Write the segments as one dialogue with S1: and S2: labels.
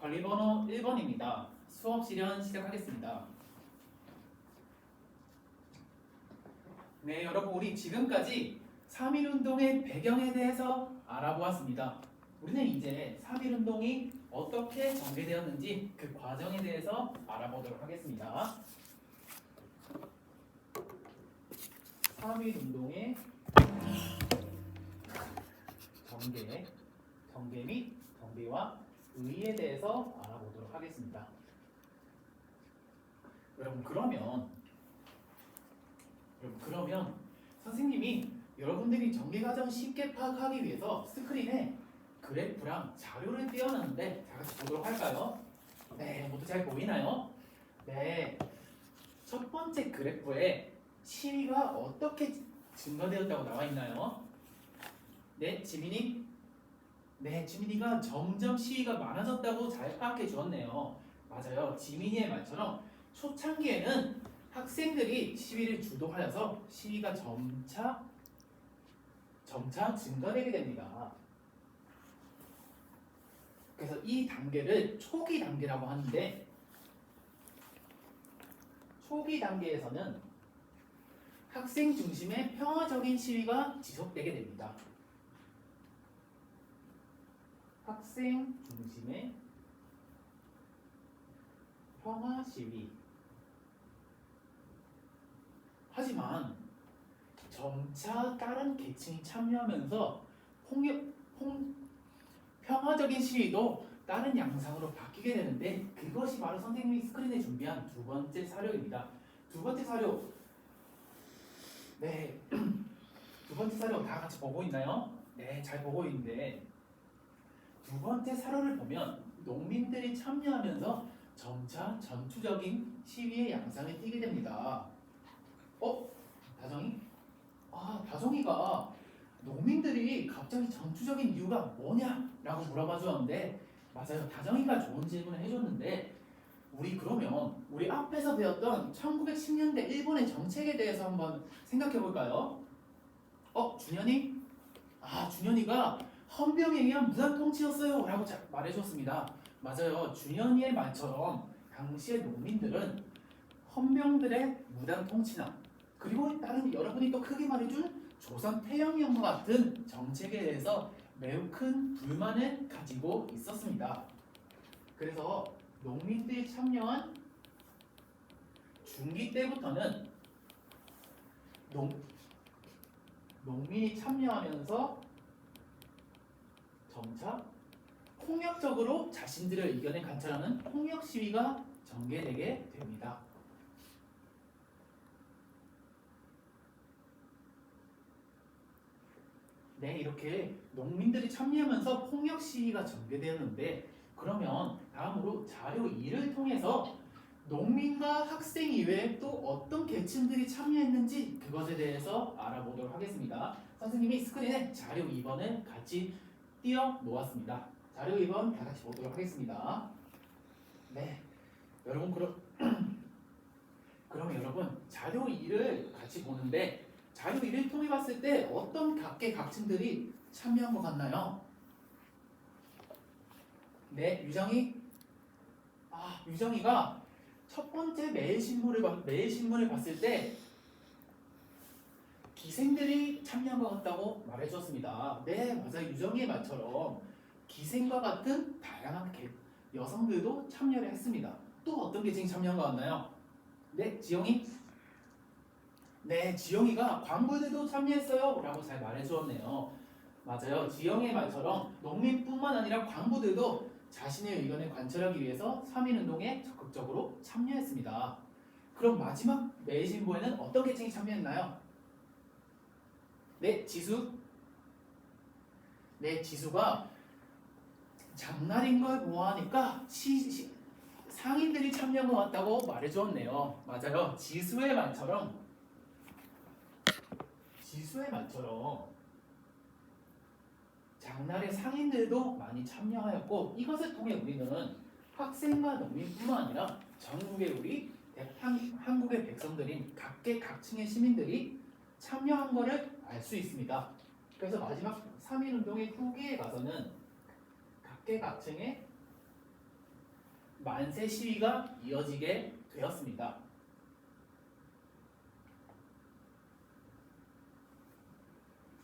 S1: 관리번호 1번입니다. 수업 실현 시작하겠습니다. 네, 여러분 우리 지금까지 3.1운동의 배경에 대해서 알아보았습니다. 우리는 이제 3.1운동이 어떻게 전개되었는지 그 과정에 대해서 알아보도록 하겠습니다. 3.1운동의 전개 및 정비와 의의에 대해서 알아보도록 하겠습니다. 여러분 그러면 선생님이 여러분들이 전개 과정을 쉽게 파악하기 위해서 스크린에 그래프랑 자료를 띄워놨는데 다 같이 보도록 할까요? 네, 모두 잘 보이나요? 네, 첫 번째 그래프에 시위가 어떻게 증가되었다고 나와 있나요? 네, 지민이? 네, 지민이가 점점 시위가 많아졌다고 잘 파악해 주었네요. 맞아요. 지민이의 말처럼 초창기에는 학생들이 시위를 주도하여서 시위가 점차 증가되게 됩니다. 그래서 이 단계를 초기 단계라고 하는데, 초기 단계에서는 학생 중심의 평화적인 시위가 지속되게 됩니다. 학생 중심의 평화 시위. 하지만 점차 다른 계층이 참여하면서 평화적인 시위도 다른 양상으로 바뀌게 되는데, 그것이 바로 선생님이 스크린에 준비한 두 번째 사료입니다. 두 번째 사료. 네, 두 번째 사료 다 같이 보고 있나요? 네, 잘 보고 있는데, 두 번째 사료를 보면 농민들이 참여하면서 점차 전투적인 시위의 양상을 띠게 됩니다. 다정이? 다정이가 농민들이 갑자기 전투적인 이유가 뭐냐라고 물어봐 주었는데, 맞아요. 다정이가 좋은 질문을 해줬는데, 우리 앞에서 배웠던 1910년대 일본의 정책에 대해서 한번 생각해 볼까요? 준현이? 준현이가 헌병에 의한 무단 통치였어요 라고 말해줬습니다. 맞아요. 준현이의 말처럼 당시의 농민들은 헌병들의 무단 통치나, 그리고 다른 여러분이 또 크게 말해준 조선 태영이형과 같은 정책에 대해서 매우 큰 불만을 가지고 있었습니다. 그래서 농민들이 참여한 중기 때부터는 농민이 참여하면서 점차 폭력적으로 자신들의 의견을 관철하는 폭력 시위가 전개되게 됩니다. 네, 이렇게 농민들이 참여하면서 폭력 시위가 전개되었는데, 그러면 다음으로 자료 2를 통해서 농민과 학생 이외에 또 어떤 계층들이 참여했는지 그것에 대해서 알아보도록 하겠습니다. 선생님이 스크린에 자료 2번을 같이 띄워 놓았습니다. 자료 2번 다 같이 보도록 하겠습니다. 네, 여러분 그럼 여러분 자료 2를 같이 보는데, 자료 1을 통해 봤을 때 어떤 각계 각층들이 참여한 것 같나요? 네, 유정이가 첫 번째 매일신문을 봤을 때 기생들이 참여한 것 같다고 말해주었습니다. 네, 맞아요. 유정이의 말처럼 기생과 같은 다양한 여성들도 참여를 했습니다. 또 어떤 계층이 참여한 것 같나요? 네, 지영이? 네, 지영이가 광부들도 참여했어요 라고 잘 말해주었네요. 맞아요. 지영의 말처럼 농민뿐만 아니라 광부들도 자신의 의견을 관철하기 위해서 3.1운동에 적극적으로 참여했습니다. 그럼 마지막 매일신보에는 어떤 계층이 참여했나요? 네, 지수? 네, 지수가 장날인 걸 보아하니까 상인들이 참여한 것 같다고 말해주었네요. 맞아요. 지수의 말처럼 장날의 상인들도 많이 참여하였고, 이것을 통해 우리는 학생과 농민뿐만 아니라 전국의 한국의 백성들인 각계 각층의 시민들이 참여한 것을 알 수 있습니다. 그래서 마지막 3.1운동의 후기에 가서는 각계 각층의 만세 시위가 이어지게 되었습니다.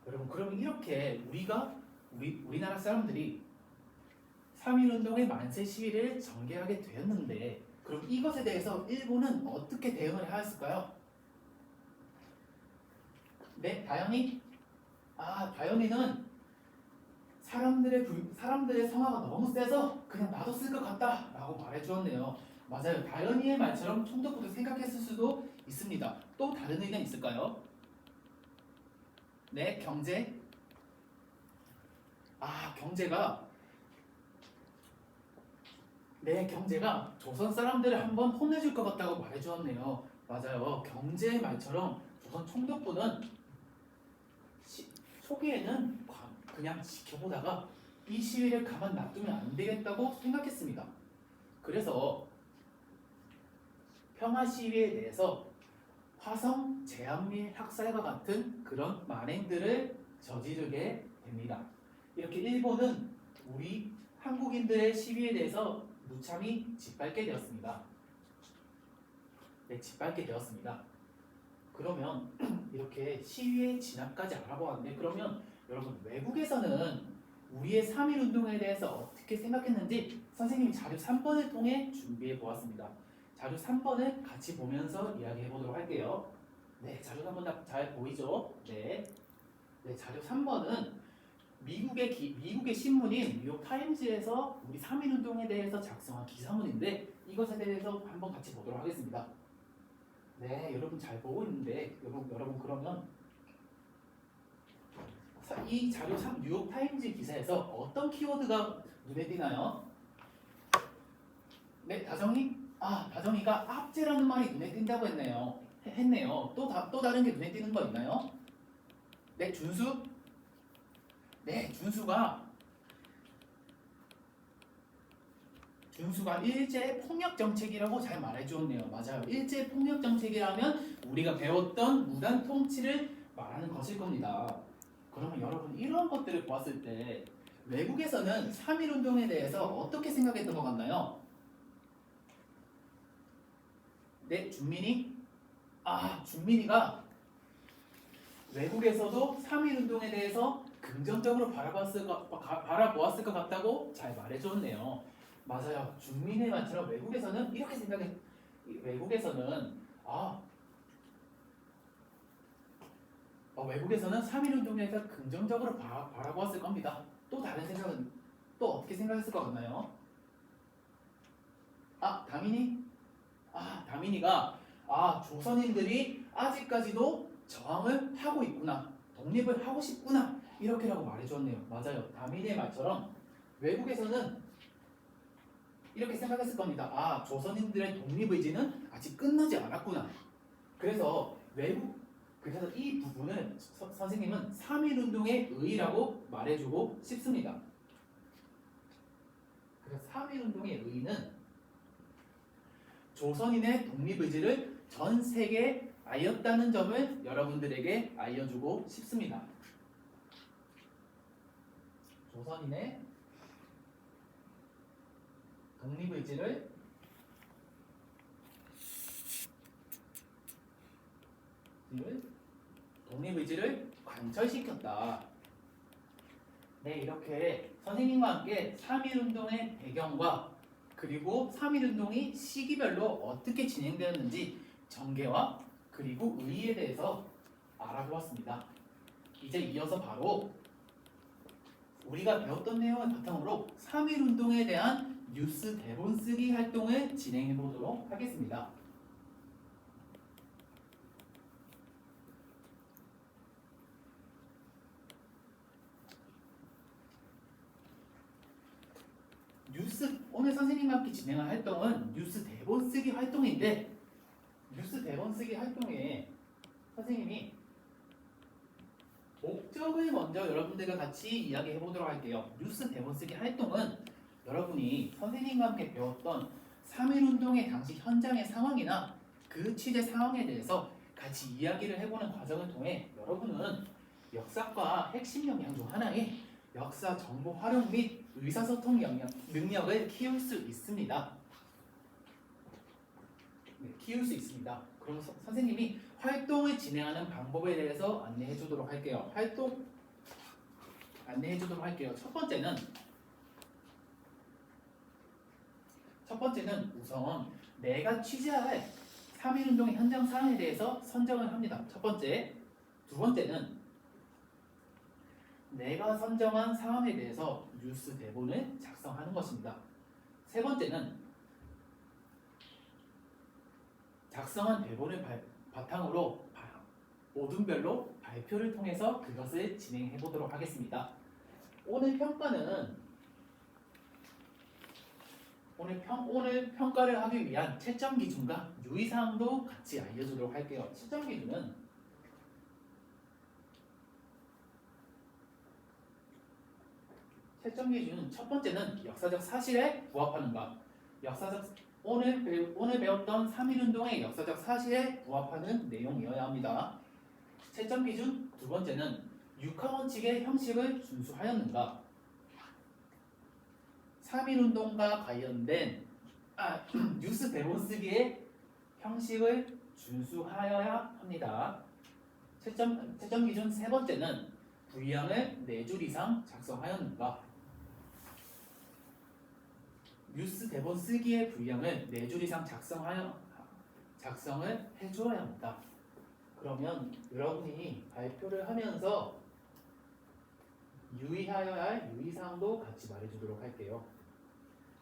S1: 여러분, 그러면 이렇게 우리나라 사람들이 3.1운동의 만세 시위를 전개하게 되었는데, 그럼 이것에 대해서 일본은 어떻게 대응을 하였을까요? 네, 다현이는 사람들의 성화가 너무 세서 그냥 놔뒀을 것 같다라고 말해주었네요. 맞아요. 다현이의 말처럼 총독부도 생각했을 수도 있습니다. 또 다른 의견 있을까요? 네, 경제. 경제가 조선 사람들을 한번 혼내줄 것 같다고 말해주었네요. 맞아요. 경제의 말처럼 조선 총독부는 초기에는 그냥 지켜보다가 이 시위를 가만 놔두면 안 되겠다고 생각했습니다. 그래서 평화 시위에 대해서 화성 제한밀 학살과 같은 그런 만행들을 저지르게 됩니다. 이렇게 일본은 우리 한국인들의 시위에 대해서 무참히 짓밟게 되었습니다. 네, 짓밟게 되었습니다. 그러면 이렇게 시위의 진압까지 알아보았는데, 그러면 여러분, 외국에서는 우리의 3.1운동에 대해서 어떻게 생각했는지 선생님이 자료 3번을 통해 준비해 보았습니다. 자료 3번을 같이 보면서 이야기해 보도록 할게요. 네, 자료 3번 잘 보이죠? 네, 자료 3번은 미국의 신문인 뉴욕 타임즈에서 우리 3.1운동에 대해서 작성한 기사문인데, 이것에 대해서 한번 같이 보도록 하겠습니다. 네, 여러분 잘 보고 있는데, 여러분 그러면 이 자료 3 뉴욕 타임즈 기사에서 어떤 키워드가 눈에 띄나요? 네, 다정이가 압제라는 말이 눈에 띈다고 했네요. 또 다른 게 눈에 띄는 거 있나요? 네, 준수. 네, 준수가 일제 폭력 정책이라고 잘 말해주었네요. 맞아요. 일제 폭력 정책이라면 우리가 배웠던 무단 통치를 말하는 것일 겁니다. 그러면 여러분, 이런 것들을 보았을 때 외국에서는 3.1운동에 대해서 어떻게 생각했던 것 같나요? 네, 준민이가 외국에서도 3.1운동에 대해서 긍정적으로 바라보았을 것 같다고 잘 말해줬네요. 맞아요. 준민의 말처럼 외국에서는 이렇게 외국에서는 3.1운동에 대해서 긍정적으로 바라보았을 겁니다. 또 다른 생각은 또 어떻게 생각했을 것 같나요? 다민이가 조선인들이 아직까지도 저항을 하고 있구나, 독립을 하고 싶구나, 이렇게라고 말해주었네요. 맞아요. 다민이의 말처럼 외국에서는 이렇게 생각했을 겁니다. 조선인들의 독립의지는 아직 끝나지 않았구나. 그래서 이 부분을 선생님은 3.1운동의 의의라고 말해주고 싶습니다. 그래서 3.1운동의 의의는 조선인의 독립의지를 전 세계에 알렸다는 점을 여러분들에게 알려주고 싶습니다. 조선인의 독립의지를 관철시켰다. 네, 이렇게 선생님과 함께 3.1운동의 배경과 그리고 3.1운동이 시기별로 어떻게 진행되었는지 전개와 그리고 의의에 대해서 알아보았습니다. 이제 이어서 바로 우리가 배웠던 내용을 바탕으로 3.1운동에 대한 뉴스 대본 쓰기 활동을 진행해 보도록 하겠습니다. 오늘 선생님과 함께 진행할 활동은 뉴스 대본 쓰기 활동인데, 뉴스 대본 쓰기 활동에 선생님이 목적을 먼저 여러분들과 같이 이야기해 보도록 할게요. 뉴스 대본 쓰기 활동은 여러분이 선생님과 함께 배웠던 3.1운동의 당시 현장의 상황이나 그 취재 상황에 대해서 같이 이야기를 해보는 과정을 통해 여러분은 역사과 핵심 역량 중 하나인 역사 정보 활용 및 의사소통 능력을 키울 수 있습니다. 키울 수 있습니다. 그럼 선생님이 활동을 진행하는 방법에 대해서 안내해 주도록 할게요. 활동 안내해 주도록 할게요. 첫 번째는 우선 내가 취재할 3일 운동의 현장 사항에 대해서 선정을 합니다. 첫 번째. 두 번째는 내가 선정한 사항에 대해서 뉴스 대본을 작성하는 것입니다. 세 번째는 작성한 대본을 바탕으로 모둠별로 발표를 통해서 그것을 진행해 보도록 하겠습니다. 오늘 평가를 하기 위한 채점 기준과 유의사항도 같이 알려주도록 할게요. 채점 기준은 첫 번째는 역사적 사실에 부합하는가. 오늘 배웠던 3.1운동의 역사적 사실에 부합하는 내용이어야 합니다. 채점 기준 두 번째는 육하원칙의 형식을 준수하였는가. 3.1운동과 관련된 뉴스 대본 쓰기의 형식을 준수하여야 합니다. 채점 기준 세 번째는 분량을 4줄 이상 작성하였는가. 뉴스 대본 쓰기의 분량을 4줄 이상 작성을 해줘야 합니다. 그러면 여러분이 발표를 하면서 유의하여야 할 유의사항도 같이 말해주도록 할게요.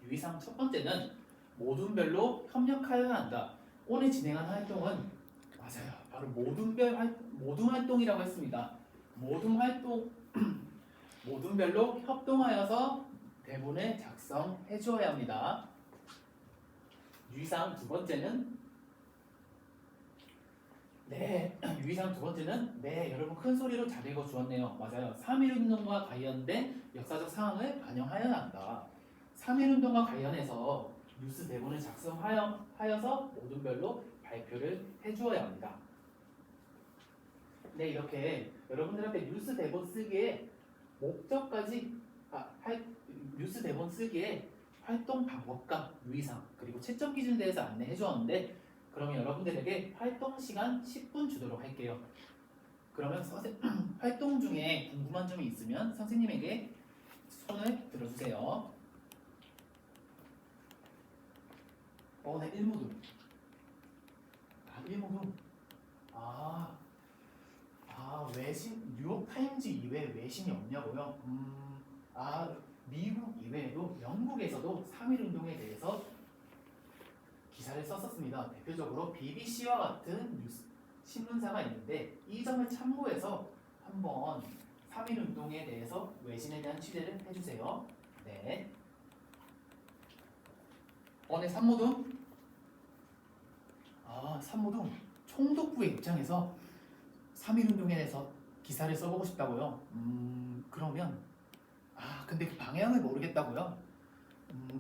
S1: 유의사항 첫 번째는 모둠별로 협력하여야 한다. 오늘 진행한 활동은 맞아요. 바로 모둠 활동이라고 했습니다. 모둠별로 협동하여서 대본을 작성해 주어야 합니다. 유의사항 두 번째는 여러분 큰 소리로 잘 읽어 주었네요. 맞아요. 3.1운동과 관련된 역사적 사항을 반영하여야 한다. 3.1운동과 관련해서 뉴스 대본을 작성하여서 모둠별로 발표를 해 주어야 합니다. 네, 이렇게 여러분들한테 뉴스 대본 쓰기의 뉴스 대본 쓰기의 활동 방법과 유의사항 그리고 채점 기준에 대해서 안내해 주었는데, 그러면 여러분들에게 활동 시간 10분 주도록 할게요. 그러면 활동 중에 궁금한 점이 있으면 선생님에게 손을 들어주세요. 네, 일모둠. 일모둠. 외신, 뉴욕타임즈 이외에 외신이 없냐고요? 미국 이외에도 영국에서도 3.1운동에 대해서 기사를 썼었습니다. 대표적으로 BBC와 같은 신문사가 있는데 이 점을 참고해서 한번 3.1운동에 대해서 외신에 대한 취재를 해주세요. 네. 네, 산모동. 산모동. 총독부의 입장에서 3.1운동에 대해서 기사를 써보고 싶다고요? 그러면 근데 그 방향을 모르겠다고요?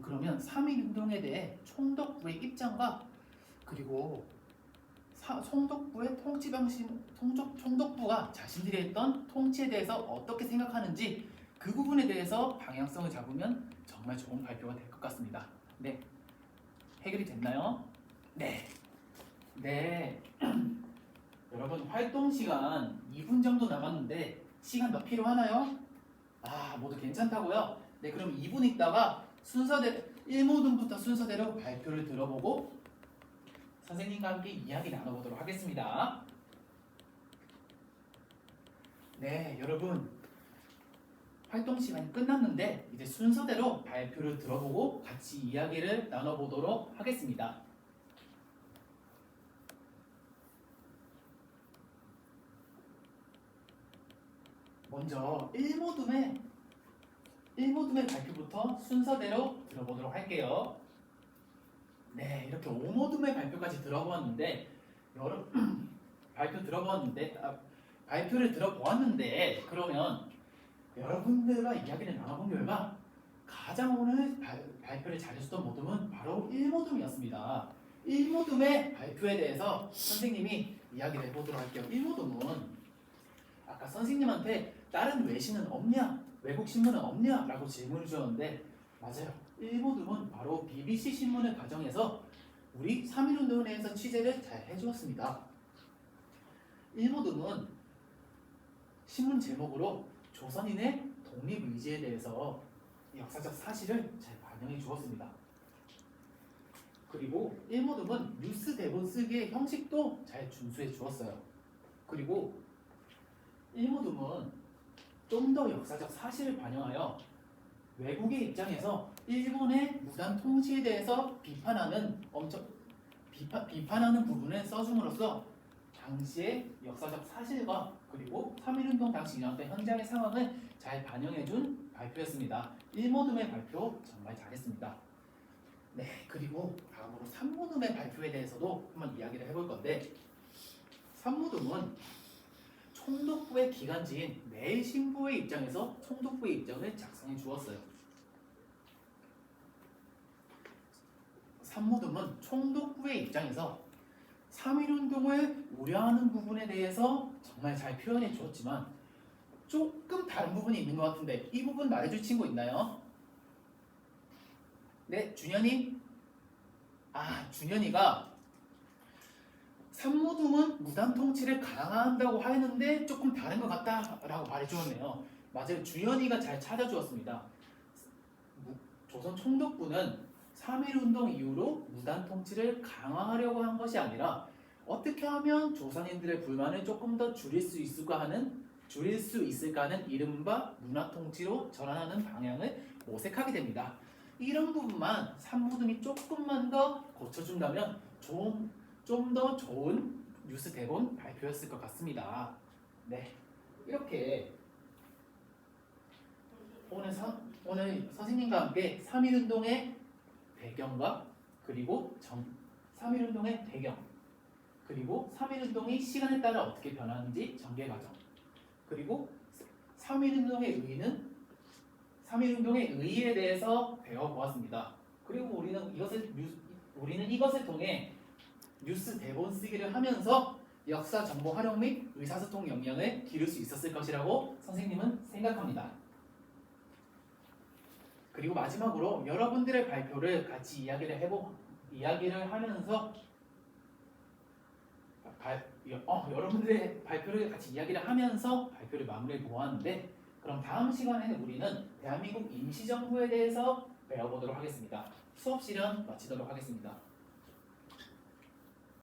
S1: 그러면 3.1운동에 대해 총독부의 입장과 그리고 총독부의 통치 방식, 총독부가 자신들이 했던 통치에 대해서 어떻게 생각하는지 그 부분에 대해서 방향성을 잡으면 정말 좋은 발표가 될 것 같습니다. 네, 해결이 됐나요? 네. 여러분 활동 시간 2분 정도 남았는데 시간 더 필요하나요? 모두 괜찮다고요? 네, 그럼 2분 있다가 순서대로 1모둠부터 순서대로 발표를 들어보고 선생님과 함께 이야기 나눠보도록 하겠습니다. 네, 여러분 활동 시간이 끝났는데 이제 순서대로 발표를 들어보고 같이 이야기를 나눠보도록 하겠습니다. 먼저 1모둠의 발표부터 순서대로 들어보도록 할게요. 네, 이렇게 5모둠의 발표까지 들어보았는데 발표를 들어보았는데 그러면 여러분들과 이야기를 나눠본 결과 가장 오늘 발표를 잘해줬던 모둠은 바로 1모둠이었습니다. 1모둠의 발표에 대해서 선생님이 이야기를 해보도록 할게요. 1모둠은 아까 선생님한테 다른 외신은 없냐? 외국 신문은 없냐? 라고 질문을 주셨는데 맞아요. 1모둠은 바로 BBC 신문을 가정해서 우리 3.1운동에 대해서 취재를 잘 해주었습니다. 일모듬은 신문 제목으로 조선인의 독립의지에 대해서 역사적 사실을 잘 반영해 주었습니다. 그리고 일모듬은 뉴스 대본 쓰기의 형식도 잘 준수해 주었어요. 그리고 일모듬은 좀 더 역사적 사실을 반영하여 외국의 입장에서 일본의 무단 통치에 대해서 비판하는 비판하는 부분을 써줌으로써 당시의 역사적 사실과 그리고 3.1운동 당시 일어났던 현장의 상황을 잘 반영해준 발표였습니다. 일모듬의 발표 정말 잘했습니다. 네, 그리고 다음으로 삼모듬의 발표에 대해서도 한번 이야기를 해볼 건데, 삼모듬은 총독부의 기관지인 내신부의 입장에서 총독부의 입장을 작성해 주었어요. 삼모듬은 총독부의 입장에서 3.1운동을 우려하는 부분에 대해서 정말 잘 표현해 주었지만 조금 다른 부분이 있는 것 같은데 이 부분 말해줄 친구 있나요? 네, 준현이? 준현이가 삼모듬은 무단 통치를 강화한다고 하였는데 조금 다른 것 같다라고 말해주었네요. 맞아요. 준현이가 잘 찾아주었습니다. 조선 총독부는 3.1운동 이후로 무단 통치를 강화하려고 한 것이 아니라 어떻게 하면 조선인들의 불만을 조금 더 줄일 수 있을까 하는 이른바 문화 통치로 전환하는 방향을 모색하게 됩니다. 이런 부분만 삼모듬이 조금만 더 고쳐준다면 좀 더 좋은 뉴스 대본 발표였을 것 같습니다. 네, 이렇게 오늘 선생님과 함께 3.1운동의 배경과 그리고 3.1운동의 배경 그리고 3.1운동이 시간에 따라 어떻게 변하는지 전개 과정 그리고 3.1운동의 의의에 대해서 배워보았습니다. 그리고 우리는 이것을 통해 뉴스 대본 쓰기를 하면서 역사 정보 활용 및 의사소통 역량을 기를 수 있었을 것이라고 선생님은 생각합니다. 그리고 마지막으로 여러분들의 발표를 같이 이야기를 하면서 여러분들의 발표를 같이 이야기를 하면서 발표를 마무리해 보았는데, 그럼 다음 시간에는 우리는 대한민국 임시정부에 대해서 배워보도록 하겠습니다. 수업 시간 마치도록 하겠습니다.